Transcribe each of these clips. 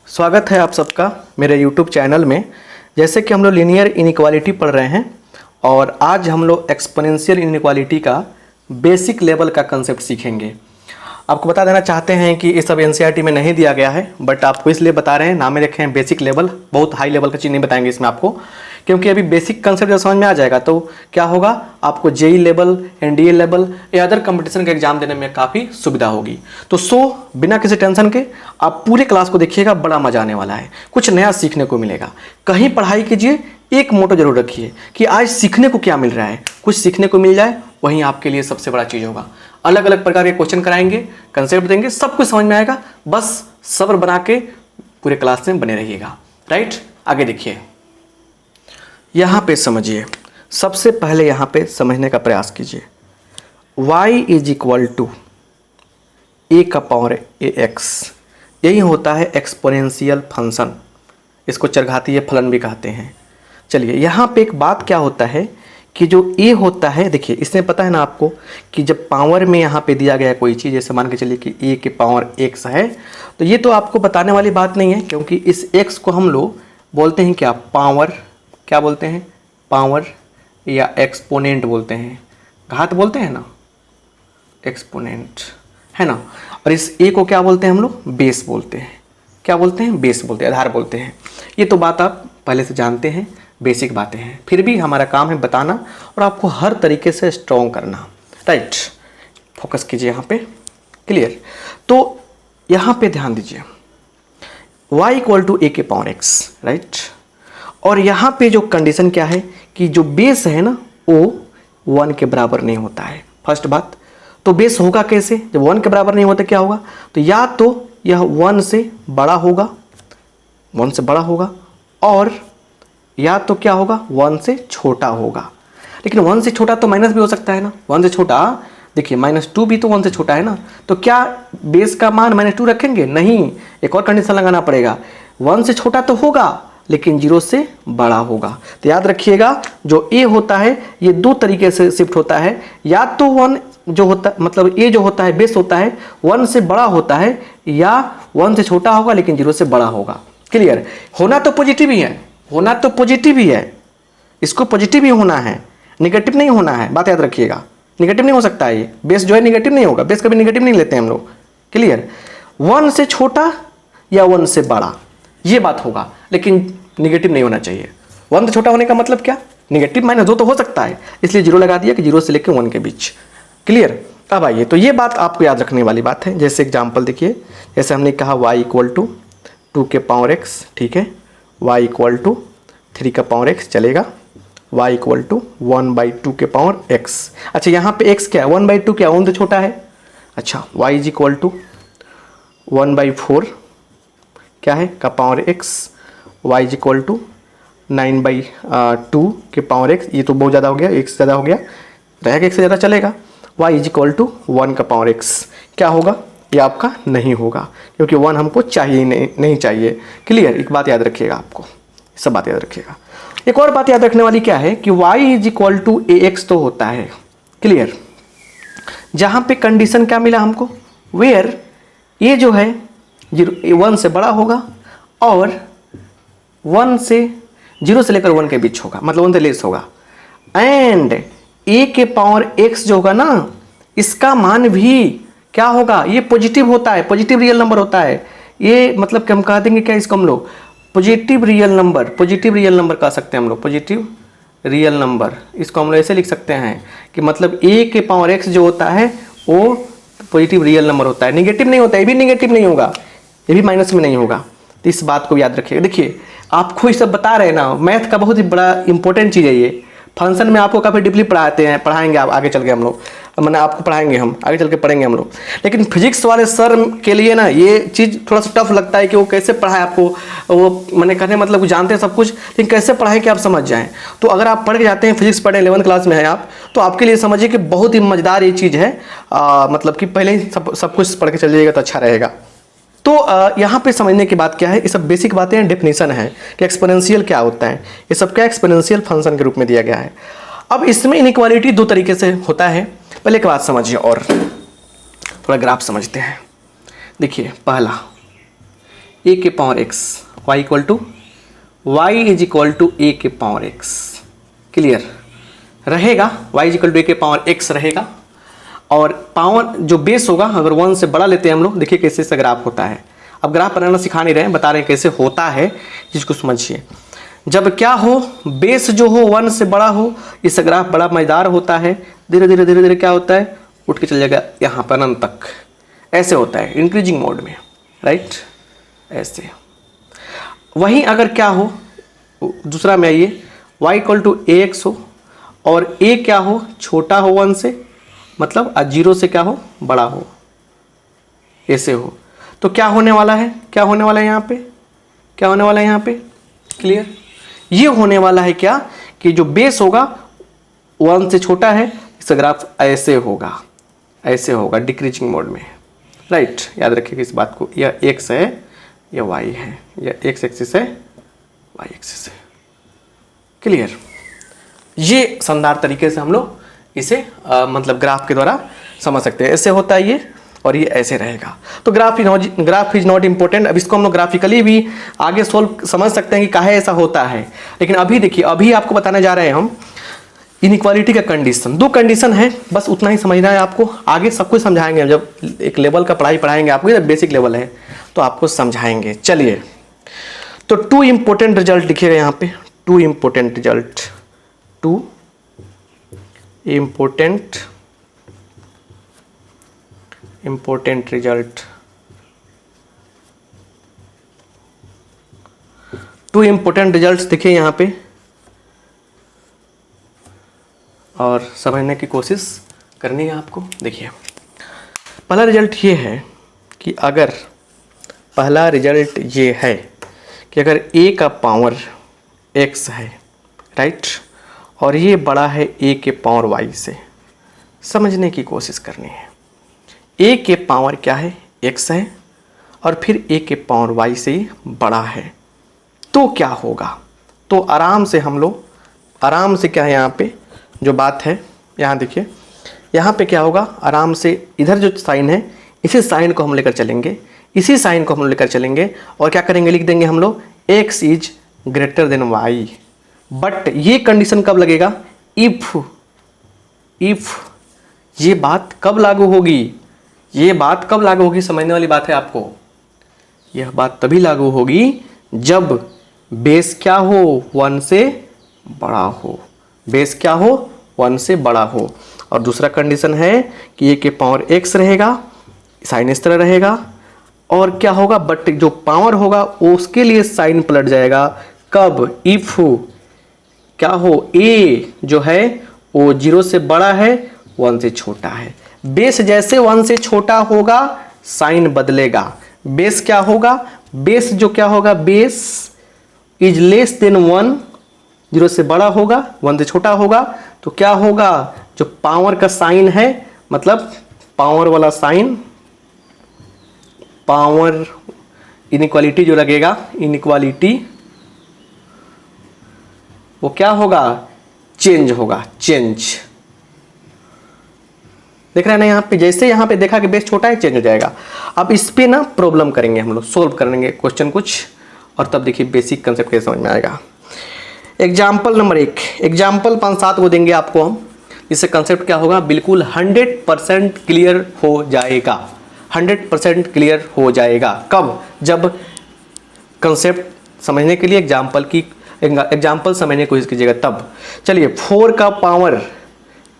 स्वागत है आप सबका मेरे YouTube चैनल में। जैसे कि हम लोग लीनियर इनइक्वालिटी पढ़ रहे हैं और आज हम लोग एक्सपोनेंशियल इनइक्वालिटी का बेसिक लेवल का कंसेप्ट सीखेंगे। आपको बता देना चाहते हैं कि ये सब NCERT में नहीं दिया गया है, बट आपको इसलिए बता रहे हैं, नाम में रखे हैं बेसिक लेवल। बहुत हाई लेवल का चीज़ नहीं बताएंगे इसमें आपको, क्योंकि अभी बेसिक कंसेप्ट जब समझ में आ जाएगा तो क्या होगा, आपको JEE लेवल, NDA लेवल या अदर कंपटीशन का एग्जाम देने में काफ़ी सुविधा होगी। तो बिना किसी टेंशन के आप पूरे क्लास को देखिएगा, बड़ा मजा आने वाला है, कुछ नया सीखने को मिलेगा। कहीं पढ़ाई कीजिए, एक मोटो जरूर रखिए कि आज सीखने को क्या मिल रहा है, कुछ सीखने को मिल जाए, वहीं आपके लिए सबसे बड़ा चीज़ होगा। अलग अलग प्रकार के क्वेश्चन कराएंगे, कंसेप्ट देंगे, सब कुछ समझ में आएगा। बस सब्र बना के पूरे क्लास में बने रहिएगा। राइट, आगे देखिए, यहाँ पे समझिए। सबसे पहले यहाँ पे समझने का प्रयास कीजिए। y is equal to a का पावर ax, यही होता है एक्सपोनेंशियल फंक्शन। इसको चरघातीय फलन भी कहते हैं। चलिए, यहाँ पे एक बात क्या होता है कि जो a होता है, देखिए इसमें पता है ना आपको कि जब पावर में यहाँ पे दिया गया कोई चीज़, जैसे मान के चलिए कि a के पावर x है, तो ये तो आपको बताने वाली बात नहीं है, क्योंकि इस x को हम लोग बोलते हैं क्या, पावर। क्या बोलते हैं, पावर या एक्सपोनेंट बोलते हैं, घात बोलते हैं ना, एक्सपोनेंट है ना। और इस a को क्या बोलते हैं हम लोग, बेस बोलते हैं। क्या बोलते हैं, बेस बोलते हैं, आधार बोलते हैं। ये तो बात आप पहले से जानते हैं, बेसिक बातें हैं। फिर भी हमारा काम है बताना और आपको हर तरीके से स्ट्रॉन्ग करना। राइट, फोकस कीजिए यहाँ पे, क्लियर। तो यहाँ पे ध्यान दीजिए, y इक्वल टू a के पावर x, राइट। और यहाँ पे जो कंडीशन क्या है कि जो बेस है ना वो 1 के बराबर नहीं होता है। फर्स्ट बात, तो बेस होगा कैसे, जब 1 के बराबर नहीं होता क्या होगा, तो या तो यह 1 से बड़ा होगा, 1 से बड़ा होगा, और या तो क्या होगा, 1 से छोटा होगा। लेकिन 1 से छोटा तो माइनस भी हो सकता है ना, 1 से छोटा, देखिए -2 भी तो 1 से छोटा है ना। तो क्या बेस का मान -2 रखेंगे, नहीं, एक और कंडीशन लगाना पड़ेगा। 1 से छोटा तो होगा लेकिन 0 से बड़ा होगा। तो याद रखिएगा, जो a होता है ये दो तरीके से शिफ्ट होता है। या तो 1 जो होता, मतलब a जो होता है बेस होता है 1 से बड़ा होता है, या 1 से छोटा होगा लेकिन 0 से बड़ा होगा। क्लियर, होना तो पॉजिटिव ही है, होना तो पॉजिटिव ही है, इसको पॉजिटिव ही होना है, निगेटिव नहीं होना है। बात याद रखिएगा, निगेटिव नहीं हो सकता है ये, बेस जो है निगेटिव नहीं होगा, बेस कभी निगेटिव नहीं लेते हैं हम लोग। क्लियर, 1 से छोटा या 1 से बड़ा, ये बात होगा, लेकिन निगेटिव नहीं होना चाहिए। 1 से छोटा होने का मतलब क्या, निगेटिव -2 तो हो सकता है, इसलिए 0 लगा दिया कि 0 से लेकर 1 के बीच। क्लियर, अब आइए, तो ये बात आपको याद रखने वाली बात है। जैसे एग्जाम्पल देखिए, जैसे हमने कहा y इक्वल टू 2 के पावर x, ठीक है, y इक्वल टू 3 का पावर x चलेगा, y इक्वल टू 1/2 के पावर x। अच्छा, यहाँ पे x क्या है, 1/2 क्या, 1 से छोटा है। अच्छा, y इज इक्वल टू 1/4 क्या है का power x, y is equal to 9/2 के पावर x। ये तो बहुत ज़्यादा हो गया, x ज़्यादा हो गया, रहेगा x से ज़्यादा चलेगा। y इज इक्वल टू 1 का पावर x क्या होगा, ये आपका नहीं होगा, क्योंकि 1 हमको चाहिए नहीं चाहिए। क्लियर, एक बात याद रखिएगा, आपको सब बात याद रखिएगा। एक और बात याद रखने वाली क्या है कि y is equal to ax तो होता है। क्लियर, जहाँ पे कंडीशन क्या मिला हमको, वेयर ये जो है 1 से बड़ा होगा और 1 से 0 से लेकर 1 के बीच होगा, मतलब 1 से लेस होगा। एंड a के पावर x जो होगा ना, इसका मान भी क्या होगा, ये पॉजिटिव होता है, पॉजिटिव रियल नंबर होता है। ये मतलब कि हम कह देंगे क्या इसको, हम लोग positive real number, positive real number कह सकते हैं हम लोग, पॉजिटिव रियल नंबर। इसको हम लोग ऐसे लिख सकते हैं कि मतलब a के पावर x जो होता है वो पॉजिटिव रियल नंबर होता है, निगेटिव नहीं होता है, ये भी निगेटिव नहीं होगा, ये भी माइनस में नहीं होगा। तो इस बात को याद रखिएगा। देखिए, आपको ये सब बता रहे हैं ना, मैथ का बहुत ही बड़ा इंपॉर्टेंट चीज़ है ये। फंक्शन में आपको काफ़ी डीपली पढ़ाएंगे आप आगे चल के, हम लोग मैंने आपको पढ़ाएंगे, हम आगे चल के पढ़ेंगे हम लोग। लेकिन फिजिक्स वाले सर के लिए ना ये चीज़ थोड़ा सा टफ लगता है कि वो कैसे पढ़ाए आपको, वो मैंने कहने मतलब वो जानते हैं सब कुछ, लेकिन कैसे पढ़ाए कि आप समझ जाएं। तो अगर आप पढ़ के जाते हैं, फिजिक्स पढ़े 11th क्लास में है आप, तो आपके लिए समझिए कि बहुत ही मज़ेदार ये चीज़ है। मतलब कि पहले ही सब कुछ पढ़ के चल जाइएगा तो अच्छा रहेगा। तो यहाँ पे समझने की बात क्या है, ये सब बेसिक बातें हैं, डेफिनेशन है कि एक्सपोनेंशियल क्या होता है, ये सब क्या एक्सपोनेंशियल फंक्शन के रूप में दिया गया है। अब इसमें इनइक्वालिटी दो तरीके से होता है। पहले की बात समझिए और थोड़ा ग्राफ समझते हैं। देखिए, पहला ए के power x, y equal to y is equal to a के पावर एक्स। क्लियर रहेगा, y is equal to a के पावर एक्स रहेगा। और पावर जो बेस होगा अगर 1 से बड़ा लेते हैं हम लोग, देखिए कैसे इसका ग्राफ होता है। अब ग्राफ बनाना सिखा नहीं रहे हैं, बता रहे हैं कैसे होता है, जिसको समझिए। जब क्या हो, बेस जो हो 1 से बड़ा हो, इसका ग्राफ बड़ा मजेदार होता है। धीरे धीरे धीरे धीरे क्या होता है, उठ के चल जाएगा यहाँ पर अनंत तक, ऐसे होता है इंक्रीजिंग मोड में, राइट, ऐसे। वहीं अगर क्या हो, दूसरा में आइए, y equal to A X हो और a क्या हो, छोटा हो 1 से, मतलब 0 से क्या हो, बड़ा हो, ऐसे हो, तो क्या होने वाला है, क्या होने वाला है यहाँ पे, क्या होने वाला है यहाँ पे, क्लियर। ये होने वाला है क्या कि जो बेस होगा 1 से छोटा है, इसका ग्राफ ऐसे होगा, ऐसे होगा डिक्रीजिंग मोड में, राइट। याद रखिएगा इस बात को, यह x है, यह y है, यह x एक्सिस है, y एक्सिस है, क्लियर। ये शानदार तरीके से हम लोग इसे मतलब ग्राफ के द्वारा समझ सकते हैं। ऐसे होता है ये, और ये ऐसे रहेगा। तो ग्राफ इज नॉट इम्पोर्टेंट। अब इसको हम लोग ग्राफिकली भी आगे सोल्व समझ सकते हैं कि काहे ऐसा होता है। लेकिन अभी देखिए, अभी आपको बताने जा रहे हैं हम इनइक्वालिटी का कंडीशन। 2 कंडीशन है, बस उतना ही समझना है आपको। आगे सब कुछ समझाएंगे, जब एक लेवल का पढ़ाई पढ़ाएंगे आपको, जब बेसिक लेवल है तो आपको समझाएंगे। चलिए, तो 2 इंपॉर्टेंट रिजल्ट लिखिएगा यहाँ पे, 2 important result, 2 important result, 2 important results देखिए यहाँ पे, और समझने की कोशिश करनी है आपको। देखिए, पहला रिजल्ट ये है कि अगर पहला रिजल्ट ये है कि अगर a का पावर x है, राइट, और ये बड़ा है a के पावर y से, समझने की कोशिश करनी है। a के पावर क्या है, x है, और फिर a के पावर y से बड़ा है, तो क्या होगा। तो आराम से हम लोग, आराम से क्या है यहाँ पे जो बात है, यहाँ देखिए, यहाँ पे क्या होगा, आराम से इधर जो साइन है, इसी साइन को हम लेकर चलेंगे, इसी साइन को हम लेकर चलेंगे, और क्या करेंगे, लिख देंगे हम लोग x is greater then y। But ये कंडीशन कब लगेगा, इफ ये बात कब लागू होगी, ये बात कब लागू होगी, समझने वाली बात है आपको। यह बात तभी लागू होगी जब बेस क्या हो, 1 से बड़ा हो, बेस क्या हो, 1 से बड़ा हो। और दूसरा कंडीशन है कि a के पावर x रहेगा, साइन इस तरह रहेगा, और क्या होगा, बट जो पावर होगा उसके लिए साइन पलट जाएगा। कब, इफ क्या हो, a जो है वो 0 से बड़ा है, 1 से छोटा है। बेस जैसे 1 से छोटा होगा, साइन बदलेगा। बेस क्या होगा, बेस जो क्या होगा, बेस इज लेस देन 1, 0 से बड़ा होगा, 1 से छोटा होगा, तो क्या होगा, जो पावर का साइन है, मतलब पावर वाला साइन, पावर इनइक्वालिटी जो लगेगा, इनइक्वालिटी वो क्या होगा, चेंज होगा, चेंज। देख रहे हैं ना यहाँ पे, जैसे यहाँ पे देखा कि बेस छोटा है, चेंज हो जाएगा। अब इस पे ना प्रॉब्लम करेंगे हम लोग, सोल्व करेंगे क्वेश्चन कुछ, और तब देखिए बेसिक कंसेप्ट कैसे समझ में आएगा। एग्जाम्पल नंबर 1, एग्जाम्पल 5-7 को देंगे आपको हम, इससे कंसेप्ट क्या होगा, बिल्कुल 100% क्लियर हो जाएगा, 100% क्लियर हो जाएगा। कब, जब कंसेप्ट समझने के लिए एग्जाम्पल समझने की कोशिश कीजिएगा तब। चलिए, 4 का पावर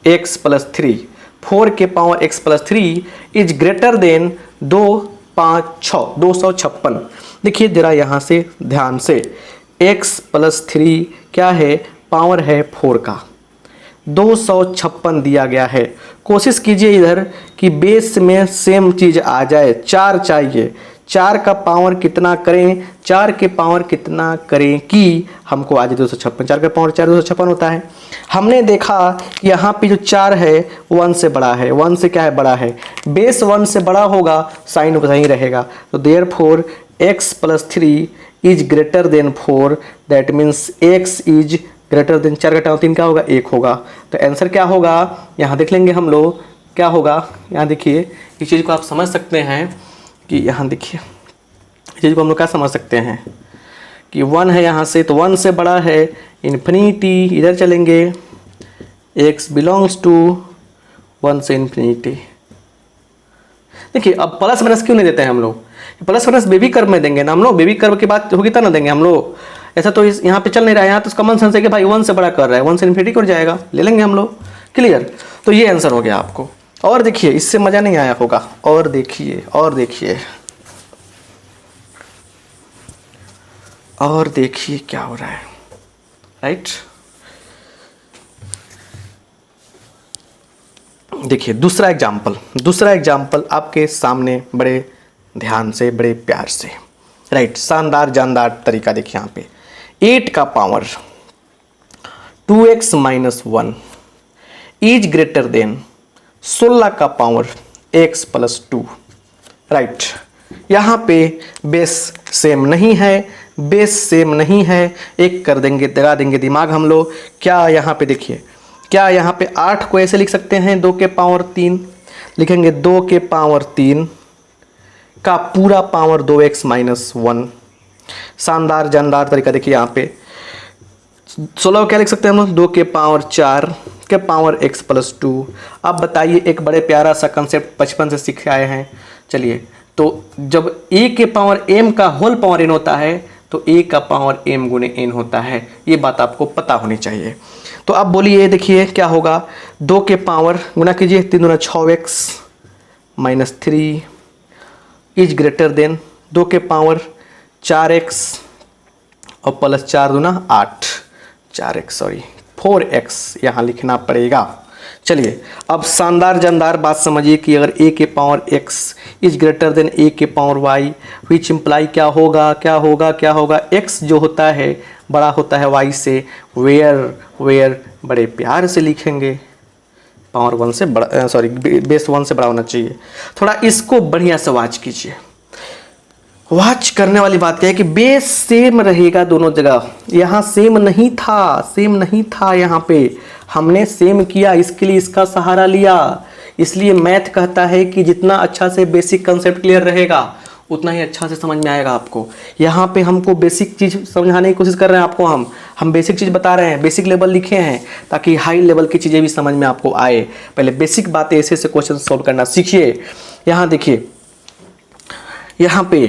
x प्लस 3, 4 के power x plus 3 is greater then 2, 5, 6, 256। देखिए जरा यहाँ से ध्यान से, x प्लस 3 क्या है, पावर है 4 का, 256 दिया गया है। कोशिश कीजिए इधर कि बेस में सेम चीज़ आ जाए, 4 चाहिए, 4 का पावर कितना करें, 4 के पावर कितना करें कि हमको आज 256, 4 का पावर 4 256 होता है। हमने देखा कि यहाँ पे जो 4 है 1 से बड़ा है, 1 से क्या है, बड़ा है, बेस 1 से बड़ा होगा, साइन वही रहेगा। तो therefore x plus 3 is greater then 4, that means x is greater then 4 घटाओ 3 क्या होगा, 1 होगा। तो आंसर क्या होगा, यहाँ देख लेंगे हम लोग क्या होगा। यहाँ देखिए, इस चीज़ को आप समझ सकते हैं कि यहाँ देखिए, इस चीज़ को हम लोग क्या समझ सकते हैं कि 1 है यहाँ से, तो 1 से बड़ा है इन्फिनिटी, इधर चलेंगे x बिलोंग्स टू 1 से इन्फिनिटी। देखिए अब प्लस माइनस क्यों नहीं देते हैं हम लोग, प्लस माइनस बेबी कर्व में देंगे ना हम लोग, बेबी कर्व की बात होगी तब ना देंगे हम लोग। ऐसा तो यहाँ पे चल नहीं रहा है, यहाँ तो कॉमन सेंस है कि भाई 1 से बड़ा कर रहा है, 1 से इन्फिनिटी कर जाएगा, ले लेंगे हम लोग। क्लियर, तो ये आंसर हो गया आपको। और देखिए इससे मज़ा नहीं आया होगा, और देखिए और देखिए और देखिए क्या हो रहा है, राइट। देखिए दूसरा एग्जाम्पल आपके सामने बड़े ध्यान से, बड़े प्यार से, राइट, शानदार जानदार तरीका। देखिए यहाँ पे 8 का power 2x minus 1 is greater then 16 का पावर x प्लस 2, राइट। यहाँ पे बेस सेम नहीं है, एक कर देंगे, दगा देंगे दिमाग हम लोग। क्या यहाँ पे देखिए, क्या यहाँ पे 8 को ऐसे लिख सकते हैं 2 के पावर 3, लिखेंगे 2 के पावर 3 का पूरा पावर 2x माइनस 1। शानदार जानदार तरीका। देखिए यहाँ पे 16 को क्या लिख सकते हैं हम लोग, 2 के पावर 4 के पावर x प्लस 2। अब बताइए, एक बड़े प्यारा सा कंसेप्ट बचपन से सीख आए हैं। चलिए, तो जब a के पावर m का होल पावर n होता है तो a का पावर m गुने n होता है, ये बात आपको पता होनी चाहिए। तो अब बोलिए, देखिए क्या होगा, 2 के पावर गुना कीजिए, 3 दूना 6x minus 3 is greater then 2 के पावर 4x और प्लस 4 दूना 8, 4x यहाँ लिखना पड़ेगा। चलिए अब शानदार जानदार बात समझिए कि अगर a के power x is greater then a के पावर y, विच इम्प्लाई क्या होगा, x जो होता है बड़ा होता है y से, वेयर बड़े प्यार से लिखेंगे, पावर 1 से बड़ा, सॉरी बेस 1 से बड़ा होना चाहिए। थोड़ा इसको बढ़िया से वॉच कीजिए। वॉच करने वाली बात क्या है कि बेस सेम रहेगा दोनों जगह। यहाँ सेम नहीं था, यहाँ पे हमने सेम किया, इसके लिए इसका सहारा लिया। इसलिए मैथ कहता है कि जितना अच्छा से बेसिक कंसेप्ट क्लियर रहेगा उतना ही अच्छा से समझ में आएगा आपको। यहाँ पे हमको बेसिक चीज़ समझाने की कोशिश कर रहे हैं आपको, हम बेसिक चीज़ बता रहे हैं, बेसिक लेवल लिखे हैं ताकि हाई लेवल की चीज़ें भी समझ में आपको आए। पहले बेसिक बातें ऐसे क्वेश्चन सॉल्व करना सीखिए। यहाँ देखिए, यहाँ पे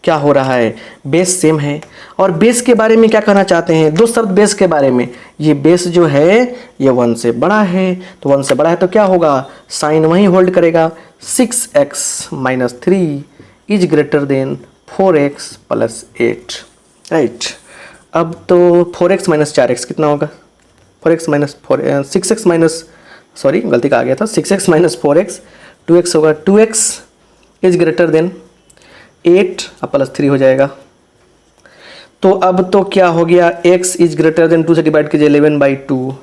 क्या हो रहा है, बेस सेम है। और बेस के बारे में क्या कहना चाहते हैं, 2 शब्द बेस के बारे में। ये बेस जो है ये 1 से बड़ा है, तो 1 से बड़ा है तो क्या होगा, साइन वहीं होल्ड करेगा। 6x minus 3 is greater then 4x plus 8, right. अब तो 4x माइनस 4x कितना होगा, 6x माइनस, सॉरी गलती का आ गया था, 6x माइनस 4x 2x होगा, 2x is greater then 8 plus 3 हो जाएगा। तो अब तो क्या हो गया, x इज ग्रेटर देन 2 से डिवाइड कीजिए 11/2,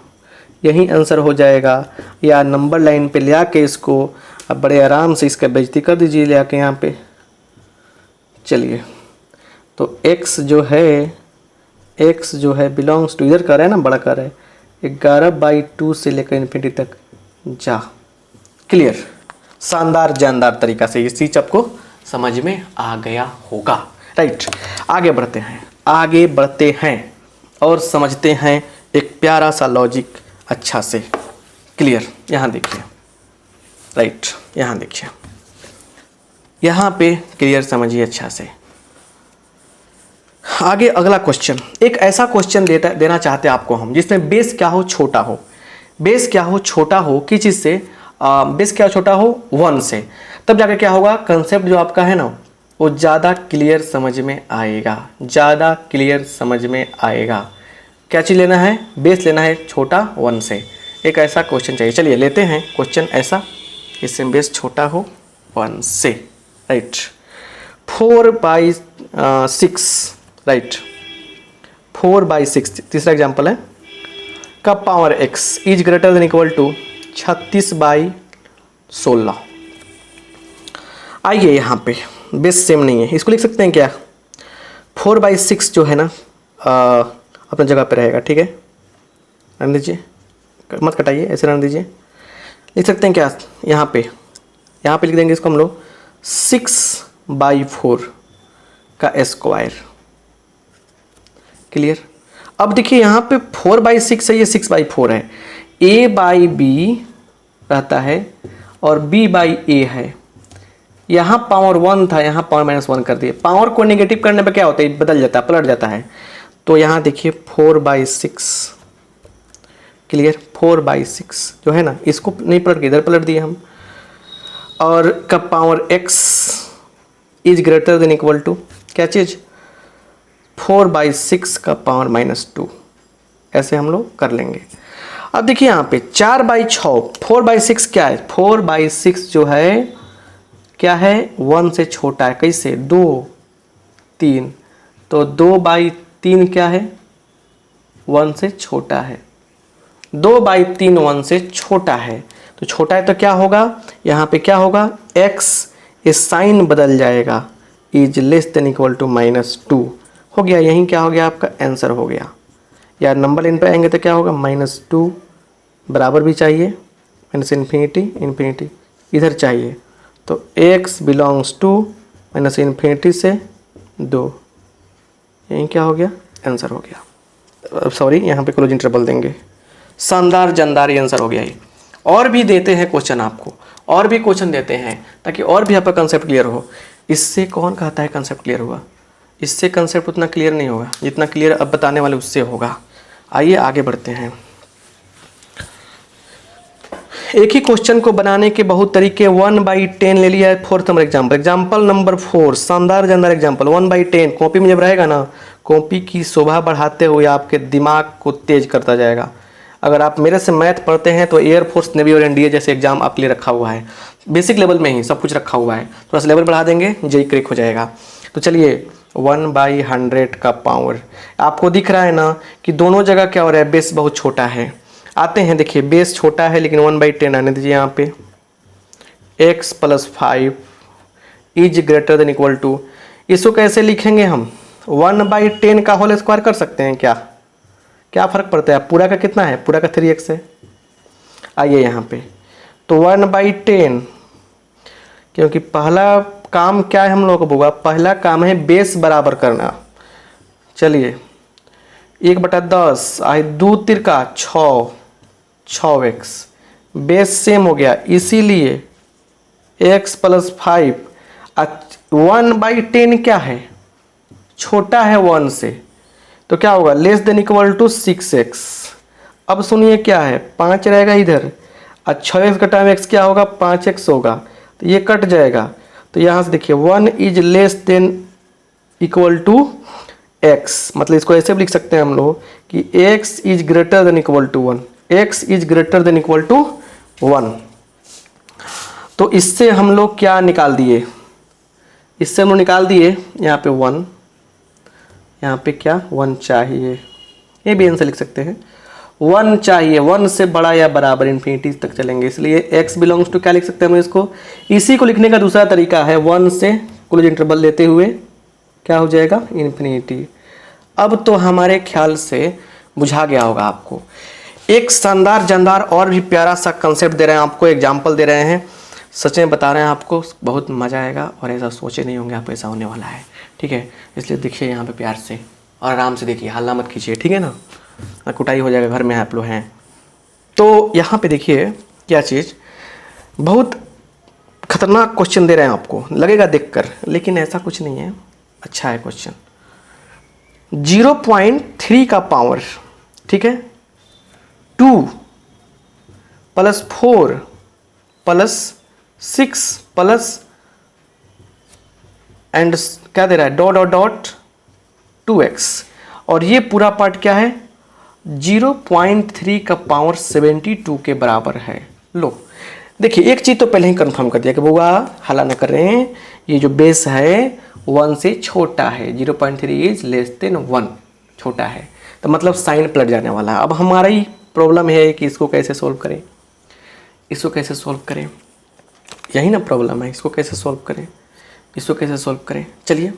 यही आंसर हो जाएगा। या नंबर लाइन पे ले आके इसको अब बड़े आराम से इसका बेइज्जती कर दीजिए ले आके यहाँ पे। चलिए, तो x जो है बिलोंग्स टू, इधर कर रहा है ना, बड़ा कर रहा है, 11/2 से लेकर इन्फिनिटी तक जा। क्लियर, शानदार जानदार तरीका से ये चीज आपको समझ में आ गया होगा, राइट। आगे बढ़ते हैं और समझते हैं एक प्यारा सा लॉजिक अच्छा से। क्लियर, यहाँ देखिए, राइट, यहाँ देखिए, यहाँ पे क्लियर समझिए अच्छा से। आगे अगला क्वेश्चन, एक ऐसा क्वेश्चन देना चाहते हैं आपको हम जिसमें बेस क्या हो, छोटा हो। किस चीज़ से, बेस क्या छोटा हो, 1 से। तब जाकर क्या होगा, कंसेप्ट जो आपका है ना वो ज़्यादा क्लियर समझ में आएगा। क्या चीज़ लेना है, बेस लेना है छोटा 1 से। एक ऐसा क्वेश्चन चाहिए। चलिए लेते हैं क्वेश्चन ऐसा, इससे बेस छोटा हो 1 से, राइट। 4/6, राइट, 4/6 तीसरा एग्जाम्पल है, का power x is greater than equal to 36/16। आइए यहाँ पे बेस सेम नहीं है, इसको लिख सकते हैं क्या, 4/6 जो है ना अपने जगह पे रहेगा, ठीक है, रहने दीजिए, मत कटाइए, ऐसे रहने दीजिए। लिख सकते हैं क्या, यहाँ पे लिख देंगे इसको हम लोग 6/4, का स्क्वायर। क्लियर। अब देखिए यहाँ पे 4/6 है, ये 6/4 है। a/b रहता है और b/a है। यहाँ पावर 1 था, यहाँ पावर -1 कर दिए। पावर को नेगेटिव करने पे क्या होता है, बदल जाता है, पलट जाता है। तो यहाँ देखिए 4/6। क्लियर। 4/6 जो है ना, इसको नहीं पलट के इधर पलट दिए हम। और का power x is greater than equal to क्या चीज़, 4/6 का पावर -2। ऐसे हम लोग कर लेंगे। अब देखिए यहाँ पे 4/6, 4/6 क्या है, 4/6 जो है क्या है, 1 से छोटा है। कैसे, 2 3, तो 2/3 क्या है, 1 से छोटा है। 2/3 1 से छोटा है, तो छोटा है तो क्या होगा, यहाँ पे क्या होगा, x इस साइन बदल जाएगा, is less than equal to -2 हो गया। यहीं क्या हो गया, आपका आंसर हो गया। या नंबर इन पे आएंगे तो क्या होगा, -2 बराबर भी चाहिए, ∞ इधर चाहिए, तो x बिलोंग्स टू -∞ से 2, यहीं क्या हो गया, आंसर हो गया। सॉरी, यहाँ पे क्लोज इंटरवल देंगे। शानदार जानदार ये आंसर हो गया। ये और भी देते हैं क्वेश्चन आपको, और भी क्वेश्चन देते हैं ताकि और भी आपका कंसेप्ट क्लियर हो। इससे कौन कहता है कंसेप्ट क्लियर हुआ, इससे कंसेप्ट उतना क्लियर नहीं होगा जितना क्लियर अब बताने वाले उससे होगा। आइए आगे बढ़ते हैं। एक ही क्वेश्चन को बनाने के बहुत तरीके। 1/10 ले लिया है, 4th नंबर एग्जाम्पल नंबर 4, शानदार जानदार एग्जाम्पल। 1/10 कॉपी में जब रहेगा ना, कॉपी की शोभा बढ़ाते हुए आपके दिमाग को तेज करता जाएगा। अगर आप मेरे से मैथ पढ़ते हैं तो एयरफोर्स, नेवी और एनडीए जैसे एग्जाम आपके लिए रखा हुआ है, बेसिक लेवल में ही सब कुछ रखा हुआ है। थोड़ा सा लेवल बढ़ा देंगे, जेई क्रैक हो जाएगा। तो चलिए 1/100 का पावर, आपको दिख रहा है ना कि दोनों जगह क्या हो रहा है, बेस बहुत छोटा है। आते हैं, देखिए बेस छोटा है लेकिन 1/10 आने दीजिए। यहाँ पे x + 5 is greater than equal to, इसको कैसे लिखेंगे हम, 1/10 का होल स्क्वायर कर सकते हैं क्या, क्या फ़र्क पड़ता है, पूरा का कितना है, पूरा का 3x है। आइए यहाँ पे, तो 1/10, क्योंकि पहला काम क्या है हम लोग को होगा, पहला काम है बेस बराबर करना। चलिए 1/10 आई 2 तिरका 6x, बेस सेम हो गया, इसीलिए x + 5। 1/10 क्या है, छोटा है 1 से, तो क्या होगा, less than equal to 6x। अब सुनिए क्या है, 5 रहेगा इधर, और 6x का टाइम x क्या होगा, 5x होगा, तो ये कट जाएगा। तो यहाँ से देखिए 1 is less than equal to x, मतलब इसको ऐसे भी लिख सकते हैं हम लोग कि x is greater than equal to 1, x is greater than equal to 1। तो इससे हम लोग क्या निकाल दिए, इससे हम लोग निकाल दिए यहाँ पे 1, यहाँ पे क्या 1 चाहिए, ये भी आंसर लिख सकते हैं, 1 चाहिए, 1 से बड़ा या बराबर इन्फिनिटी तक चलेंगे, इसलिए x बिलोंग्स टू क्या लिख सकते हैं हम इसको। इसी को लिखने का दूसरा तरीका है, 1 से क्लोज इंटरवल लेते हुए क्या हो जाएगा, इन्फिनिटी। अब तो हमारे ख्याल से बुझा गया होगा आपको। एक शानदार जानदार और भी प्यारा सा कंसेप्ट दे रहे हैं आपको, एग्जाम्पल दे रहे हैं, सच में बता रहे हैं आपको, बहुत मज़ा आएगा और ऐसा सोचे नहीं होंगे आप ऐसा होने वाला है। ठीक है, इसलिए देखिए यहाँ पे प्यार से और आराम से देखिए, हल्ला मत कीजिए, ठीक है ना, कुटाई हो जाएगा, घर में आप लोग हैं। तो यहाँ पे देखिए क्या चीज़, बहुत खतरनाक क्वेश्चन दे रहे हैं आपको, लगेगा देखकर, लेकिन ऐसा कुछ नहीं है, अच्छा है क्वेश्चन। 0.3 का पावर, ठीक है, 2 + 4 + 6 प्लस एंड क्या दे रहा है, (2x), और ये पूरा पार्ट क्या है, 0.3 का पावर 72 के बराबर है। लो देखिए, एक चीज़ तो पहले ही कंफर्म कर दिया कि बुआ हल्ला न कर रहे हैं, ये जो बेस है 1 से छोटा है, 0.3 इज लेस देन 1, छोटा है, तो मतलब साइन पलट जाने वाला है। अब हमारा ही प्रॉब्लम है कि इसको कैसे सोल्व करें, इसको कैसे सोल्व करें, यही ना प्रॉब्लम है, इसको कैसे सोल्व करें, इसको कैसे सोल्व करें। चलिए,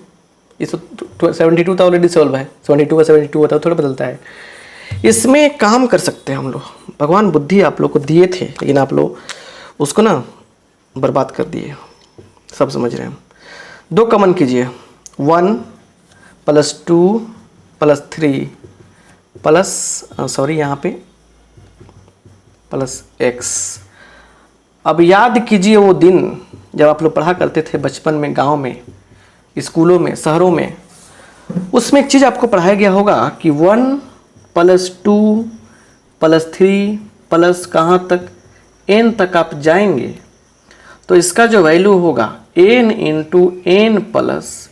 इसको 72 तो ऑलरेडी सोल्व है, 72 का 72 होता है, थोड़ा बदलता है। इसमें एक काम कर सकते हैं हम लोग, भगवान बुद्धि आप लोग को दिए थे लेकिन आप लोग उसको ना बर्बाद कर दिए, सब समझ रहे हैं हम। 2 कॉमन कीजिए, 1 प्लस 2 प्लस 3 प्लस यहाँ पे प्लस x। अब याद कीजिए वो दिन जब आप लोग पढ़ा करते थे बचपन में, गांव में, स्कूलों में, शहरों में। उसमें एक चीज़ आपको पढ़ाया गया होगा कि 1 प्लस 2 प्लस 3 प्लस कहाँ तक, n तक आप जाएंगे तो इसका जो वैल्यू होगा n इंटू n प्लस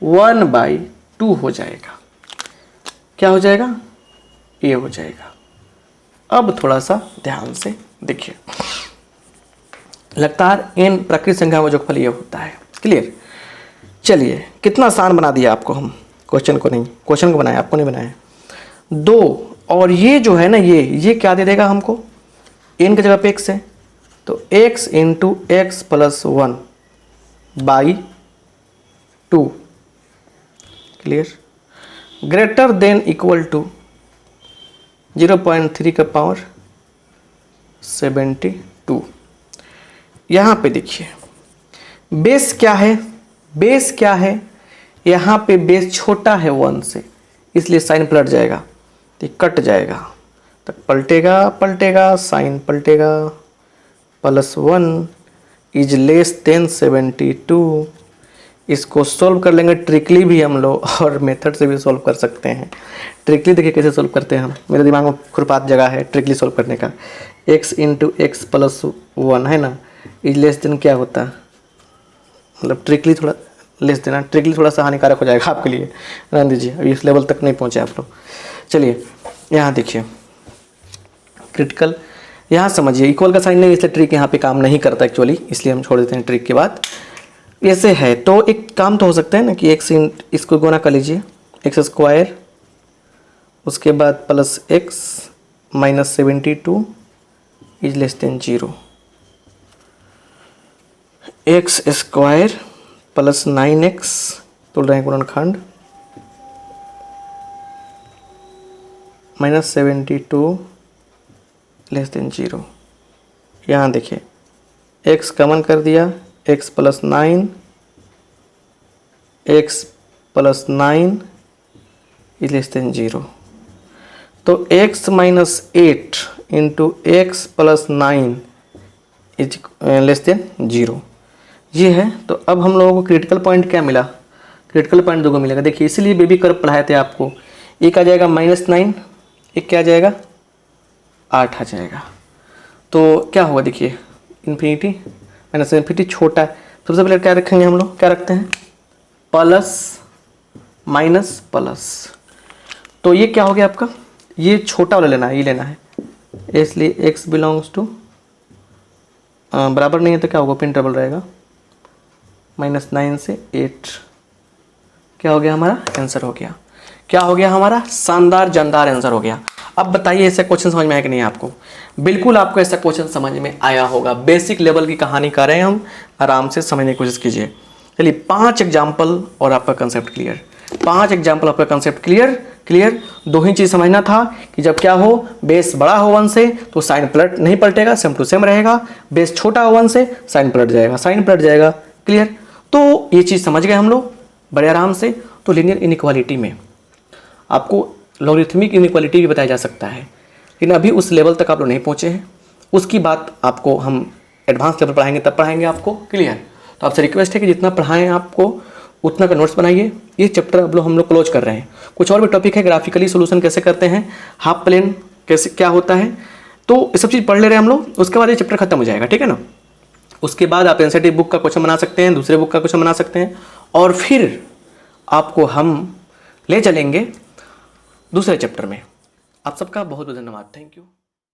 1/2 हो जाएगा। क्या हो जाएगा? ये हो जाएगा। अब थोड़ा सा ध्यान से देखिए, लगातार n प्राकृतिक संख्या का जोगफल ये होता है। क्लियर? चलिए, कितना आसान बना दिया आपको हम, क्वेश्चन को नहीं, क्वेश्चन को बनाया, आपको नहीं बनाया। 2 और ये जो है ना, ये क्या दे देगा हमको? n की जगह पे x है तो x into x plus 1/2। Clear? Greater than equal to 0.3 का पावर 72। यहाँ पे देखिए बेस क्या है, बेस क्या है, यहाँ पे बेस छोटा है 1 से, इसलिए साइन पलट जाएगा, तो कट जाएगा, तो पलटेगा साइन पलटेगा, +1 इज लेस देन 72। इसको सोल्व कर लेंगे ट्रिकली भी हम लोग, और मेथड से भी सोल्व कर सकते हैं। ट्रिकली देखिए कैसे सोल्व करते हैं हम, मेरे दिमाग में खुरपात जगह है ट्रिकली सोल्व करने का। x इंटू एक्स प्लस 1 है ना, इज लेस देन क्या होता है, मतलब ट्रिकली थोड़ा लेस देना, ट्रिकली थोड़ा सा हानिकारक हो जाएगा आपके लिए, रहने दीजिए, अभी इस लेवल तक नहीं पहुँचे आप लोग। चलिए यहाँ देखिए क्रिटिकल, यहाँ समझिए इक्वल का साइन नहीं, इसलिए ट्रिक यहाँ पे काम नहीं करता एक्चुअली, इसलिए हम छोड़ देते हैं ट्रिक के बाद। ऐसे है तो एक काम तो हो सकता है ना कि x इसको गुना कर लीजिए, x² उसके बाद plus x minus 72 is less then 0। x² plus 9x तोड़ रहे हैं गुणनखंड माइनस 72 लेस देन 0। यहाँ देखिए x कमन कर दिया, x plus 9 is less then 0। तो x minus 8 into x plus 9 is less then 0, ये है। तो अब हम लोगों को क्रिटिकल पॉइंट क्या मिला, क्रिटिकल पॉइंट 2 को मिलेगा। देखिए इसीलिए बेबी कर्व पढ़ाए थे आपको, एक आ जाएगा -9, एक क्या आ जाएगा 8 आ जाएगा। तो क्या होगा देखिए, इन्फिनिटी माइनस इन्फिनिटी छोटा है, सबसे पहले क्या रखेंगे हम लोग, क्या रखते हैं प्लस माइनस प्लस। तो ये क्या हो गया आपका, ये छोटा वाला लेना है, ये लेना है, इसलिए x बिलोंग्स टू बराबर नहीं है तो क्या होगा, पिन ट्रबल रहेगा, -9 से 8। क्या हो गया हमारा आंसर, हो गया क्या हो गया हमारा, शानदार जानदार आंसर हो गया। अब बताइए ऐसा क्वेश्चन समझ में आया कि नहीं आपको? बिल्कुल आपको ऐसा क्वेश्चन समझ में आया होगा। बेसिक लेवल की कहानी कर रहे हैं हम, आराम से समझने की कोशिश कीजिए। चलिए 5 एग्जाम्पल और आपका कंसेप्ट क्लियर, 5 एग्जाम्पल आपका कंसेप्ट क्लियर। 2 ही चीज़ समझना था कि जब क्या हो, बेस बड़ा हो 1 से तो साइन पलट नहीं पलटेगा, सेम टू सेम रहेगा। बेस छोटा हो 1 से साइन पलट जाएगा, क्लियर। तो ये चीज़ समझ गए हम लोग बड़े आराम से। तो लीनियर इनइक्वालिटी में आपको लॉगरिथमिक इनइक्वालिटी भी बताया जा सकता है, लेकिन अभी उस लेवल तक आप लोग नहीं पहुँचे हैं, उसकी बात आपको हम एडवांस लेवल पढ़ाएंगे, तब पढ़ाएंगे आपको, क्लियर। तो आपसे रिक्वेस्ट है कि जितना पढ़ाएं आपको उतना का नोट्स बनाइए। ये चैप्टर अब हम लोग क्लोज कर रहे हैं। कुछ और भी टॉपिक है, ग्राफिकली सोल्यूशन कैसे करते हैं, हाफ प्लेन कैसे क्या होता है, तो ये सब चीज़ पढ़ ले रहे हैं हम लोग। उसके बाद ये चैप्टर खत्म हो जाएगा, ठीक है ना। उसके बाद आप एनसीईआरटी बुक का क्वेश्चन बना सकते हैं, दूसरे बुक का क्वेश्चन बना सकते हैं, और फिर आपको हम ले चलेंगे दूसरे चैप्टर में। आप सबका बहुत बहुत धन्यवाद, थैंक यू।